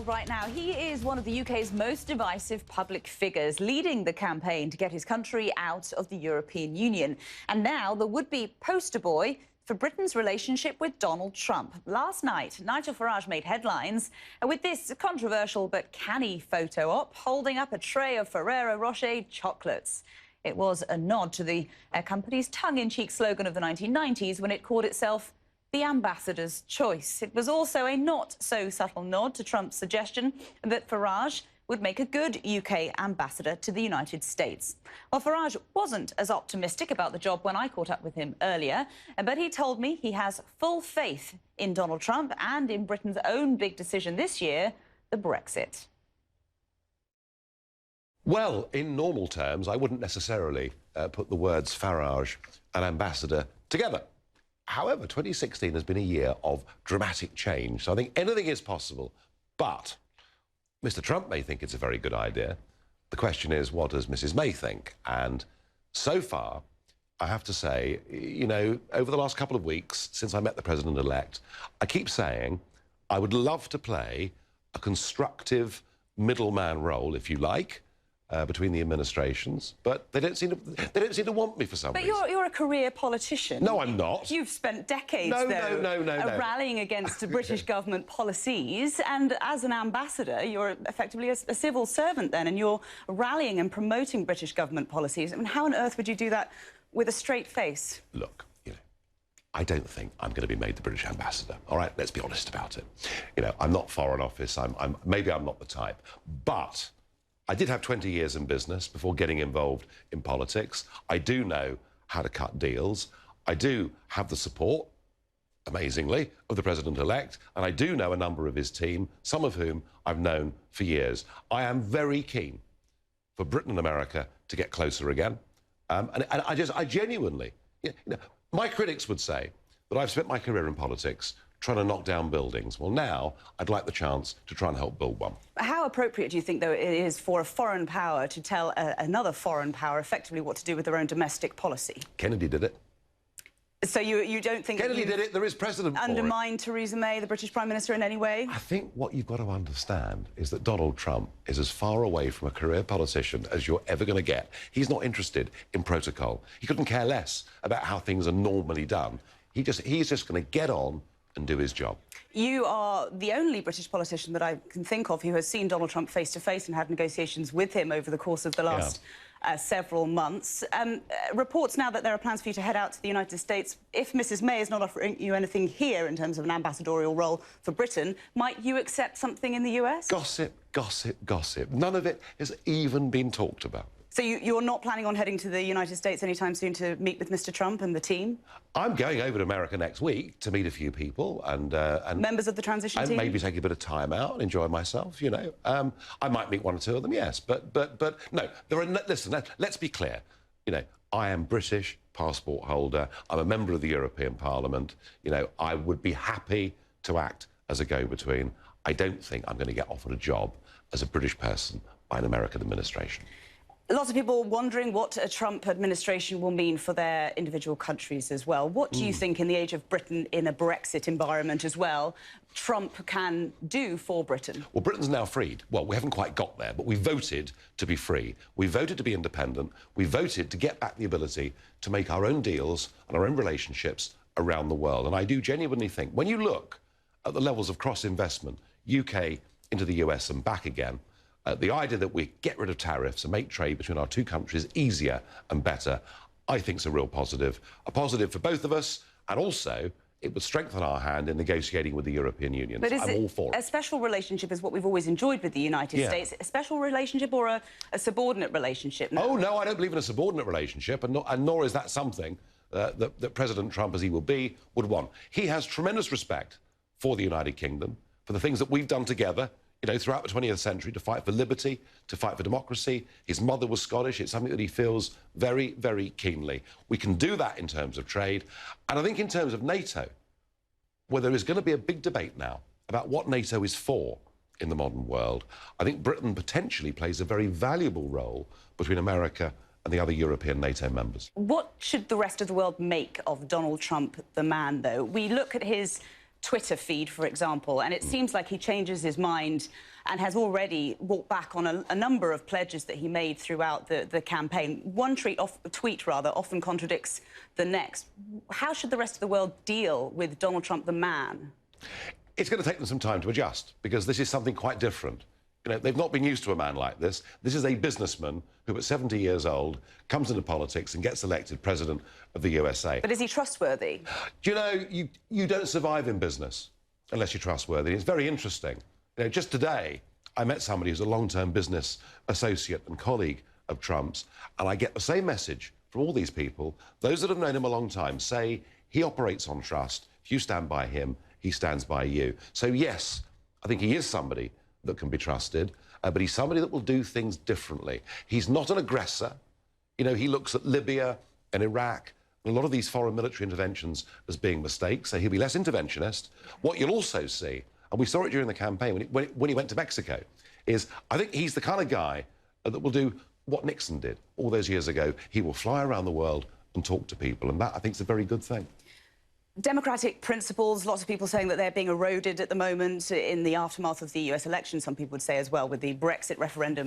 world right now. He is one of the UK's most divisive public figures, leading the campaign to get his country out of the European Union. And now the would-be poster boy for Britain's relationship with Donald Trump. Last night, Nigel Farage made headlines with this controversial but canny photo op holding up a tray of Ferrero Rocher chocolates. It was a nod to the company's tongue-in-cheek slogan of the 1990s when it called itself the ambassador's choice. It was also a not-so-subtle nod to Trump's suggestion that Farage would make a good UK ambassador to the United States. Well, Farage wasn't as optimistic about the job when I caught up with him earlier, but he told me he has full faith in Donald Trump and in Britain's own big decision this year, the Brexit. Well, in normal terms, I wouldn't necessarily put the words Farage and ambassador together. However, 2016 has been a year of dramatic change, so I think anything is possible. But Mr. Trump may think it's a very good idea. The question is, what does Mrs. May think? And so far, I have to say, you know, over the last couple of weeks, since I met the president-elect, I keep saying I would love to play a constructive middleman role, if you like, between the administrations, but they don't seem to want me for some reason. But you're a career politician. No, I'm not. You've spent decades, No. rallying against the British government policies, and as an ambassador, you're effectively a civil servant then, and you're rallying and promoting British government policies. I mean, how on earth would you do that with a straight face? Look, you know, I don't think I'm going to be made the British ambassador. All right, let's be honest about it. You know, I'm not Foreign Office. Maybe I'm not the type, but I did have 20 years in business before getting involved in politics. I do know how to cut deals. I do have the support, amazingly, of the president-elect, and I do know a number of his team, some of whom I've known for years. I am very keen for Britain and America to get closer again. And I genuinely, you know, my critics would say that I've spent my career in politics trying to knock down buildings. Well, now I'd like the chance to try and help build one. How appropriate do you think, though, it is for a foreign power to tell another foreign power effectively what to do with their own domestic policy? Kennedy did it. So you don't think Kennedy did it? There is precedent for it. Undermined Theresa May, the British Prime Minister, in any way? I think what you've got to understand is that Donald Trump is as far away from a career politician as you're ever going to get. He's not interested in protocol. He couldn't care less about how things are normally done. He's just going to get on and do his job. You are the only British politician that I can think of who has seen Donald Trump face-to-face and had negotiations with him over the course of the last several months. Reports now that there are plans for you to head out to the United States. If Mrs. May is not offering you anything here in terms of an ambassadorial role for Britain, might you accept something in the US? Gossip, gossip, gossip. None of it has even been talked about. So you're not planning on heading to the United States anytime soon to meet with Mr. Trump and the team? I'm going over to America next week to meet a few people and members of the transition team? And maybe take a bit of time out and enjoy myself, you know. I might meet one or two of them, yes. But no, listen, let's be clear. You know, I am British passport holder. I'm a member of the European Parliament. You know, I would be happy to act as a go-between. I don't think I'm going to get offered a job as a British person by an American administration. Lots of people wondering what a Trump administration will mean for their individual countries as well. What do you think, in the age of Britain, in a Brexit environment as well, Trump can do for Britain? Well, Britain's now freed. Well, we haven't quite got there, but we voted to be free. We voted to be independent. We voted to get back the ability to make our own deals and our own relationships around the world. And I do genuinely think, when you look at the levels of cross-investment, UK into the US and back again, the idea that we get rid of tariffs and make trade between our two countries easier and better, I think is a real positive. A positive for both of us, and also it would strengthen our hand in negotiating with the European Union. But I'm all for it. A special relationship is what we've always enjoyed with the United States. A special relationship or a subordinate relationship? No? Oh, no, I don't believe in a subordinate relationship, and nor is that something that President Trump, as he will be, would want. He has tremendous respect for the United Kingdom, for the things that we've done together, you know, throughout the 20th century, to fight for liberty, to fight for democracy. His mother was Scottish. It's something that he feels very, very keenly. We can do that in terms of trade. And I think in terms of NATO, where there is going to be a big debate now about what NATO is for in the modern world, I think Britain potentially plays a very valuable role between America and the other European NATO members. What should the rest of the world make of Donald Trump, the man, though? We look at his Twitter feed, for example, and it seems like he changes his mind and has already walked back on a number of pledges that he made throughout the campaign. One tweet often contradicts the next. How should the rest of the world deal with Donald Trump, the man? It's going to take them some time to adjust, because this is something quite different. You know, they've not been used to a man like this. This is a businessman who, at 70 years old, comes into politics and gets elected president of the USA. But is he trustworthy? Do you know, you don't survive in business unless you're trustworthy. It's very interesting. You know, just today, I met somebody who's a long-term business associate and colleague of Trump's, and I get the same message from all these people. Those that have known him a long time say he operates on trust. If you stand by him, he stands by you. So, yes, I think he is somebody that can be trusted, but he's somebody that will do things differently. He's not an aggressor. You know, he looks at Libya and Iraq and a lot of these foreign military interventions as being mistakes, so he'll be less interventionist. What you'll also see, and we saw it during the campaign when he went to Mexico, is I think he's the kind of guy that will do what Nixon did all those years ago. He will fly around the world and talk to people, and that, I think, is a very good thing. Democratic principles, lots of people saying that they're being eroded at the moment in the aftermath of the US election, some people would say as well, with the Brexit referendum.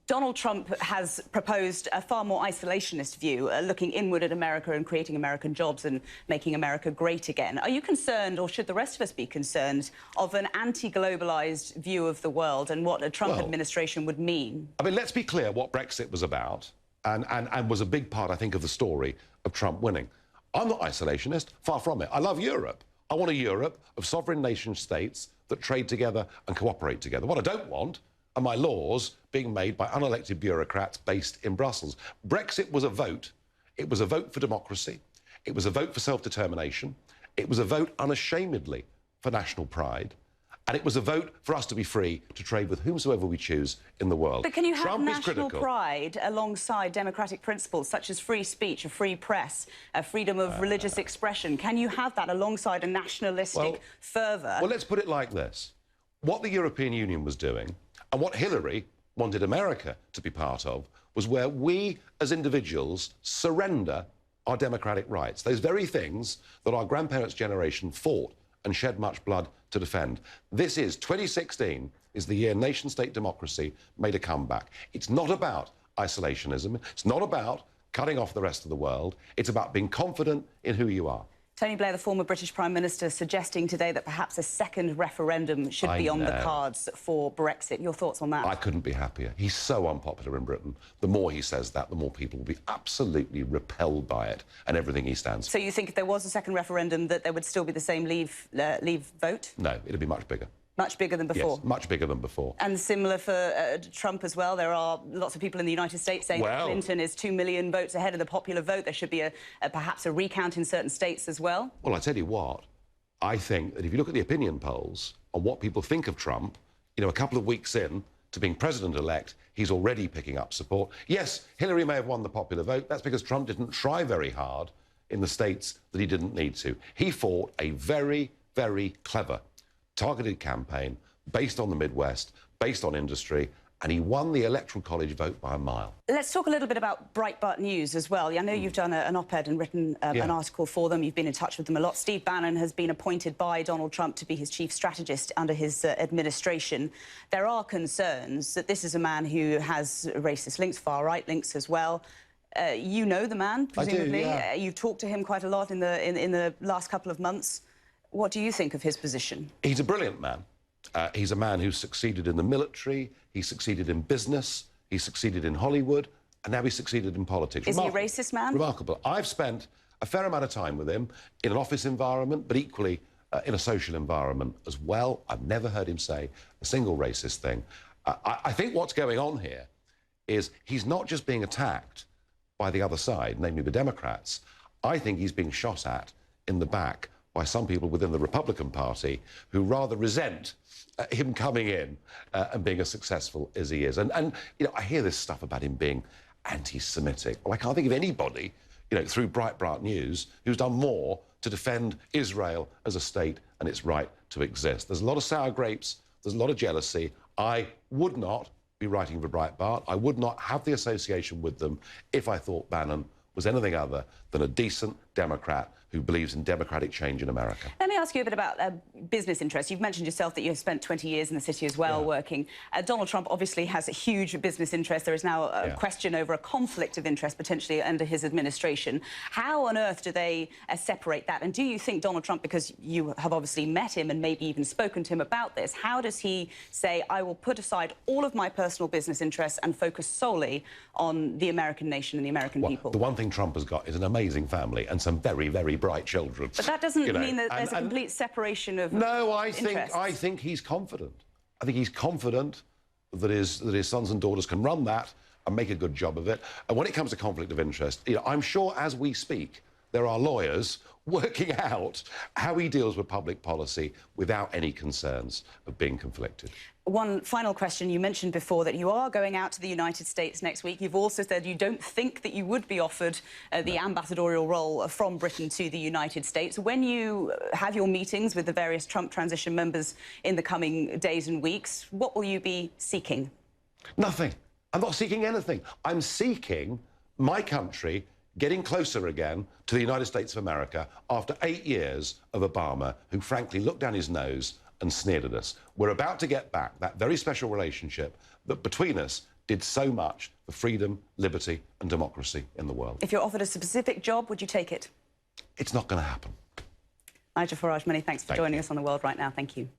Donald Trump has proposed a far more isolationist view, looking inward at America and creating American jobs and making America great again. Are you concerned, or should the rest of us be concerned, of an anti-globalised view of the world and what a Trump administration would mean? I mean, let's be clear what Brexit was about, and was a big part, I think, of the story of Trump winning. I'm not isolationist, far from it. I love Europe. I want a Europe of sovereign nation states that trade together and cooperate together. What I don't want are my laws being made by unelected bureaucrats based in Brussels. Brexit was a vote. It was a vote for democracy. It was a vote for self-determination. It was a vote unashamedly for national pride. And it was a vote for us to be free to trade with whomsoever we choose in the world. But can you have national pride alongside democratic principles such as free speech, a free press, a freedom of religious expression? Can you have that alongside a nationalistic fervour? Well, let's put it like this. What the European Union was doing, and what Hillary wanted America to be part of, was where we as individuals surrender our democratic rights. Those very things that our grandparents' generation fought and shed much blood to defend. This is 2016 is the year nation-state democracy made a comeback. It's not about isolationism. It's not about cutting off the rest of the world. It's about being confident in who you are. Tony Blair, the former British Prime Minister, suggesting today that perhaps a second referendum should be on the cards for Brexit. Your thoughts on that? I couldn't be happier. He's so unpopular in Britain. The more he says that, the more people will be absolutely repelled by it and everything he stands for. So you think if there was a second referendum that there would still be the same leave vote? No, it'd be much bigger. Much bigger than before? Yes, much bigger than before. And similar for Trump as well. There are lots of people in the United States saying that Clinton is 2 million votes ahead of the popular vote. There should be perhaps a recount in certain states as well. Well, I tell you what, I think that if you look at the opinion polls on what people think of Trump, you know, a couple of weeks in to being president-elect, he's already picking up support. Yes, Hillary may have won the popular vote. That's because Trump didn't try very hard in the states that he didn't need to. He fought a very, very clever targeted campaign based on the Midwest, based on industry, and he won the Electoral College vote by a mile. Let's talk a little bit about Breitbart News as well. I know you've done an op-ed and written an article for them. You've been in touch with them a lot. Steve Bannon has been appointed by Donald Trump to be his chief strategist under his administration. There are concerns that this is a man who has racist links, far-right links as well. You know the man, presumably. I do, You've talked to him quite a lot in the last couple of months. What do you think of his position? He's a brilliant man. He's a man who's succeeded in the military, he succeeded in business, he succeeded in Hollywood, and now he's succeeded in politics. Is he a racist man? Remarkable. I've spent a fair amount of time with him in an office environment, but equally in a social environment as well. I've never heard him say a single racist thing. I think what's going on here is he's not just being attacked by the other side, namely the Democrats. I think he's being shot at in the back by some people within the Republican Party who rather resent him coming in and being as successful as he is. And you know, I hear this stuff about him being anti-Semitic. Well, I can't think of anybody, you know, through Breitbart News who's done more to defend Israel as a state and its right to exist. There's a lot of sour grapes, there's a lot of jealousy. I would not be writing for Breitbart. I would not have the association with them if I thought Bannon was anything other than a decent, Democrat who believes in democratic change in America. Let me ask you a bit about business interests. You've mentioned yourself that you've spent 20 years in the city as well, working. Donald Trump obviously has a huge business interest. There is now a question over a conflict of interest potentially under his administration. How on earth do they separate that? And do you think Donald Trump, because you have obviously met him and maybe even spoken to him about this, how does he say, I will put aside all of my personal business interests and focus solely on the American nation and the American people? The one thing Trump has got is an amazing family and some very, very bright children. But that doesn't mean that there's a complete separation of interests. I think he's confident. I think he's confident that his sons and daughters can run that and make a good job of it. And when it comes to conflict of interest, I'm sure as we speak, there are lawyers working out how he deals with public policy without any concerns of being conflicted. One final question. You mentioned before that you are going out to the United States next week. You've also said you don't think that you would be offered the ambassadorial role from Britain to the United States. When you have your meetings with the various Trump transition members in the coming days and weeks, what will you be seeking? Nothing. I'm not seeking anything. I'm seeking my country getting closer again to the United States of America after 8 years of Obama, who frankly looked down his nose and sneered at us. We're about to get back that very special relationship that between us did so much for freedom, liberty and democracy in the world. If you're offered a specific job, would you take it? It's not going to happen. Nigel Farage, many thanks for joining us on The World Right Now. Thank you.